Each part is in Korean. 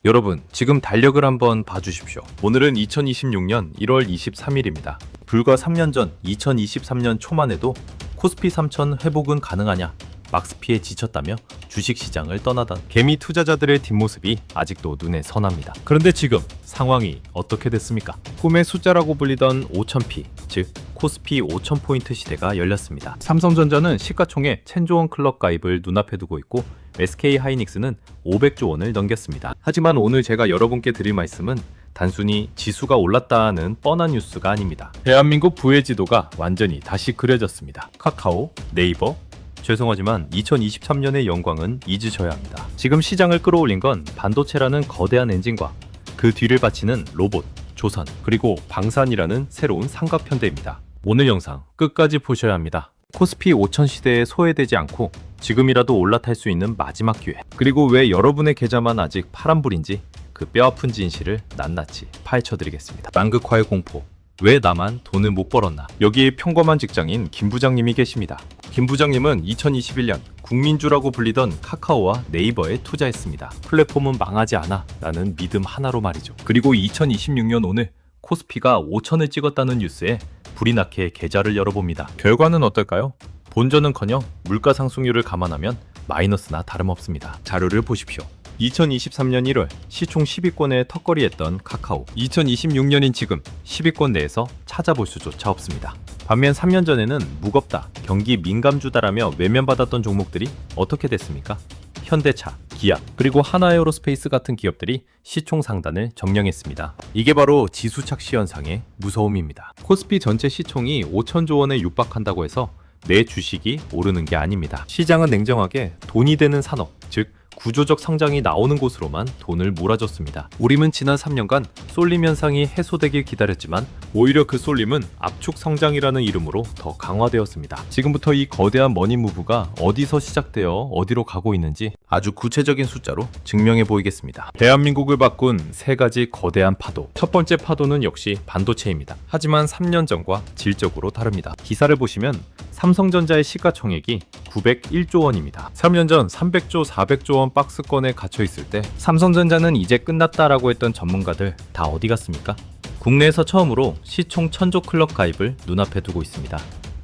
여러분, 지금 달력을 한번 봐주십시오. 오늘은 2026년 1월 23일입니다. 불과 3년 전 2023년 초만 해도 코스피 3000 회복은 가능하냐? 막스피에 지쳤다며 주식시장을 떠나던 개미 투자자들의 뒷모습이 아직도 눈에 선합니다. 그런데 지금 상황이 어떻게 됐습니까? 꿈의 숫자라고 불리던 5000P, 즉 코스피 5000포인트 시대가 열렸습니다. 삼성전자는 시가총액 1000조 원 클럽 가입을 눈앞에 두고 있고 SK하이닉스는 500조 원을 넘겼습니다. 하지만 오늘 제가 여러분께 드릴 말씀은 단순히 지수가 올랐다는 뻔한 뉴스가 아닙니다. 대한민국 부의 지도가 완전히 다시 그려졌습니다. 카카오, 네이버, 죄송하지만 2023년의 영광은 잊으셔야 합니다. 지금 시장을 끌어올린 건 반도체라는 거대한 엔진과 그 뒤를 바치는 로봇, 조선, 그리고 방산이라는 새로운 삼각편대입니다. 오늘 영상 끝까지 보셔야 합니다. 코스피 5000 시대에 소외되지 않고 지금이라도 올라탈 수 있는 마지막 기회, 그리고 왜 여러분의 계좌만 아직 파란불인지 그 뼈아픈 진실을 낱낱이 파헤쳐드리겠습니다. 만극화의 공포, 왜 나만 돈을 못 벌었나? 여기에 평범한 직장인 김 부장님이 계십니다. 김 부장님은 2021년 국민주라고 불리던 카카오와 네이버에 투자했습니다. 플랫폼은 망하지 않아 라는 믿음 하나로 말이죠. 그리고 2026년 오늘 코스피가 5천을 찍었다는 뉴스에 불이 나게 계좌를 열어봅니다. 결과는 어떨까요? 본전은커녕 물가 상승률을 감안하면 마이너스나 다름없습니다. 자료를 보십시오. 2023년 1월 시총 10위권에 턱걸이했던 카카오, 2026년인 지금 10위권 내에서 찾아볼 수조차 없습니다. 반면 3년 전에는 무겁다, 경기 민감주다라며 외면받았던 종목들이 어떻게 됐습니까? 현대차, 기아, 그리고 하나에어로스페이스 같은 기업들이 시총 상단을 점령했습니다. 이게 바로 지수착시 현상의 무서움입니다. 코스피 전체 시총이 5천조 원에 육박한다고 해서 내 주식이 오르는 게 아닙니다. 시장은 냉정하게 돈이 되는 산업, 즉 구조적 성장이 나오는 곳으로만 돈을 몰아줬습니다. 우림은 지난 3년간 쏠림 현상이 해소되길 기다렸지만 오히려 그 쏠림은 압축 성장이라는 이름으로 더 강화되었습니다. 지금부터 이 거대한 머니 무브가 어디서 시작되어 어디로 가고 있는지 아주 구체적인 숫자로 증명해 보이겠습니다. 대한민국을 바꾼 세 가지 거대한 파도. 첫 번째 파도는 역시 반도체입니다. 하지만 3년 전과 질적으로 다릅니다. 기사를 보시면 삼성전자의 시가총액이 901조 원입니다. 3년 전 300조, 400조 원 박스권에 갇혀 있을 때 삼성전자는 이제 끝났다라고 했던 전문가들 다 어디 갔습니까? 국내에서 처음으로 시총 1000조 클럽 가입을 눈앞에 두고 있습니다.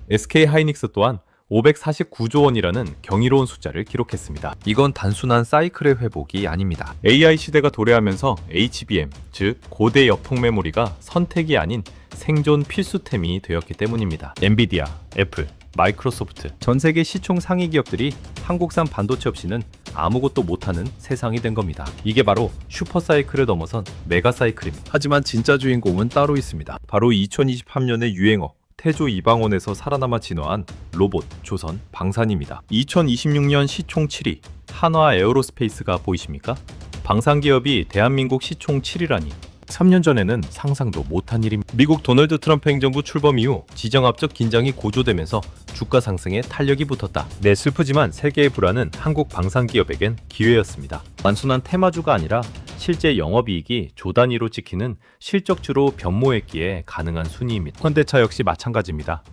SK하이닉스 또한 549조 원이라는 경이로운 숫자를 기록했습니다. 이건 단순한 사이클의 회복이 아닙니다. AI 시대가 도래하면서 HBM, 즉 고대 여풍 메모리가 선택이 아닌 생존 필수템이 되었기 때문입니다. 엔비디아, 애플, 마이크로소프트, 전 세계 시총 상위 기업들이 한국산 반도체 없이는 아무것도 못하는 세상이 된 겁니다. 이게 바로 슈퍼사이클을 넘어선 메가사이클입니다. 하지만 진짜 주인공은 따로 있습니다. 바로 2023년의 유행어 태조 이방원에서 살아남아 진화한 로봇, 조선, 방산입니다. 2026년 시총 7위 한화에어로스페이스가 보이십니까? 방산기업이 대한민국 시총 7위라니 3년 전에는 상상도 못한 일입니다. 미국 도널드 트럼프 행정부 출범 이후 지정학적 긴장이 고조되면서 주가 상승에 탄력이 붙었다. 네, 슬프지만 세계의 불안은 한국 방산기업에겐 기회였습니다. 단순한 테마주가 아니라 실제 영업이익이 조 단위로 찍히는 실적주로 변모했기에 가능한 순위입니다. 현대차 역시 마찬가지입니다.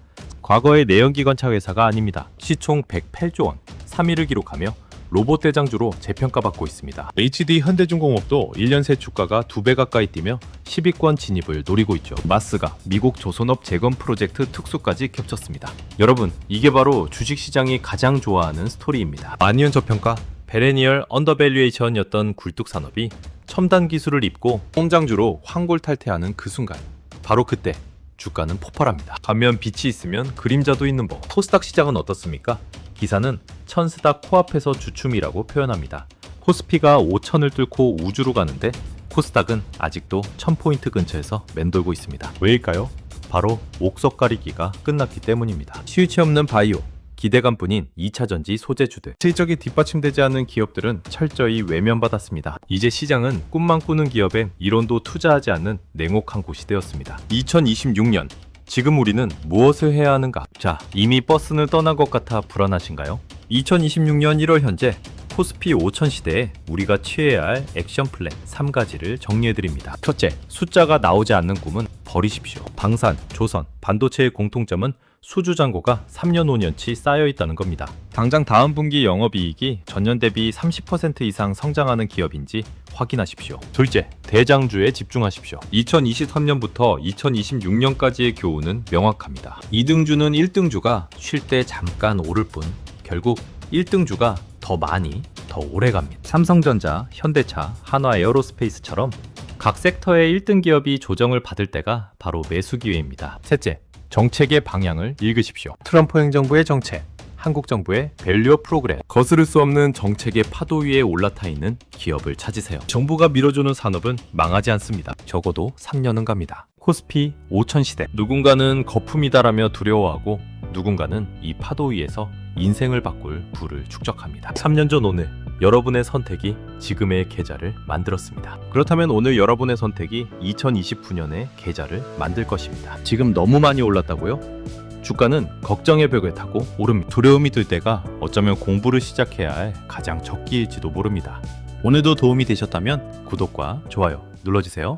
과거의 내연기관차 회사가 아닙니다. 시총 108조 원, 3위를 기록하며 로봇 대장주로 재평가받고 있습니다. HD 현대중공업도 1년 새 주가가 2배 가까이 뛰며 10위권 진입을 노리고 있죠. 마스가 미국 조선업 재건 프로젝트 특수까지 겹쳤습니다. 여러분, 이게 바로 주식시장이 가장 좋아하는 스토리입니다. 만년 저평가, 페레니얼 언더밸류에이션이었던 굴뚝산업이 첨단 기술을 입고 성장주로 환골탈퇴하는 그 순간, 바로 그때 주가는 폭발합니다. 반면 빛이 있으면 그림자도 있는 법. 코스닥 시장은 어떻습니까? 기사는 천스닥 코앞에서 주춤이라고 표현합니다. 코스피가 5천을 뚫고 우주로 가는데 코스닥은 아직도 1000포인트 근처에서 맴돌고 있습니다. 왜일까요? 바로 옥석 가리기가 끝났기 때문입니다. 치유치 없는 바이오, 기대감뿐인 2차전지 소재주들, 실적이 뒷받침되지 않는 기업들은 철저히 외면받았습니다. 이제 시장은 꿈만 꾸는 기업엔 이론도 투자하지 않는 냉혹한 곳이 되었습니다. 2026년 지금 우리는 무엇을 해야 하는가? 자, 이미 버스는 떠난 것 같아 불안하신가요? 2026년 1월 현재 코스피 5000 시대에 우리가 취해야 할 액션 플랜 3가지를 정리해드립니다. 첫째, 숫자가 나오지 않는 꿈은 버리십시오. 방산, 조선, 반도체의 공통점은 수주잔고가 3년 5년치 쌓여있다는 겁니다. 당장 다음 분기 영업이익이 전년 대비 30% 이상 성장하는 기업인지 확인하십시오. 둘째, 대장주에 집중하십시오. 2023년부터 2026년까지의 교훈은 명확합니다. 2등주는 1등주가 쉴 때 잠깐 오를 뿐 결국 1등주가 더 많이 더 오래 갑니다. 삼성전자, 현대차, 한화에어로스페이스처럼 각 섹터의 1등 기업이 조정을 받을 때가 바로 매수 기회입니다. 셋째, 정책의 방향을 읽으십시오. 트럼프 행정부의 정책, 한국 정부의 밸류어 프로그램, 거스를 수 없는 정책의 파도 위에 올라타 있는 기업을 찾으세요. 정부가 밀어주는 산업은 망하지 않습니다. 적어도 3년은 갑니다. 코스피 5000 시대. 누군가는 거품이다라며 두려워하고 누군가는 이 파도 위에서 인생을 바꿀 부를 축적합니다. 3년 전 오늘 여러분의 선택이 지금의 계좌를 만들었습니다. 그렇다면 오늘 여러분의 선택이 2029년의 계좌를 만들 것입니다. 지금 너무 많이 올랐다고요? 주가는 걱정의 벽을 타고 오릅니다. 두려움이 들 때가 어쩌면 공부를 시작해야 할 가장 적기일지도 모릅니다. 오늘도 도움이 되셨다면 구독과 좋아요 눌러주세요.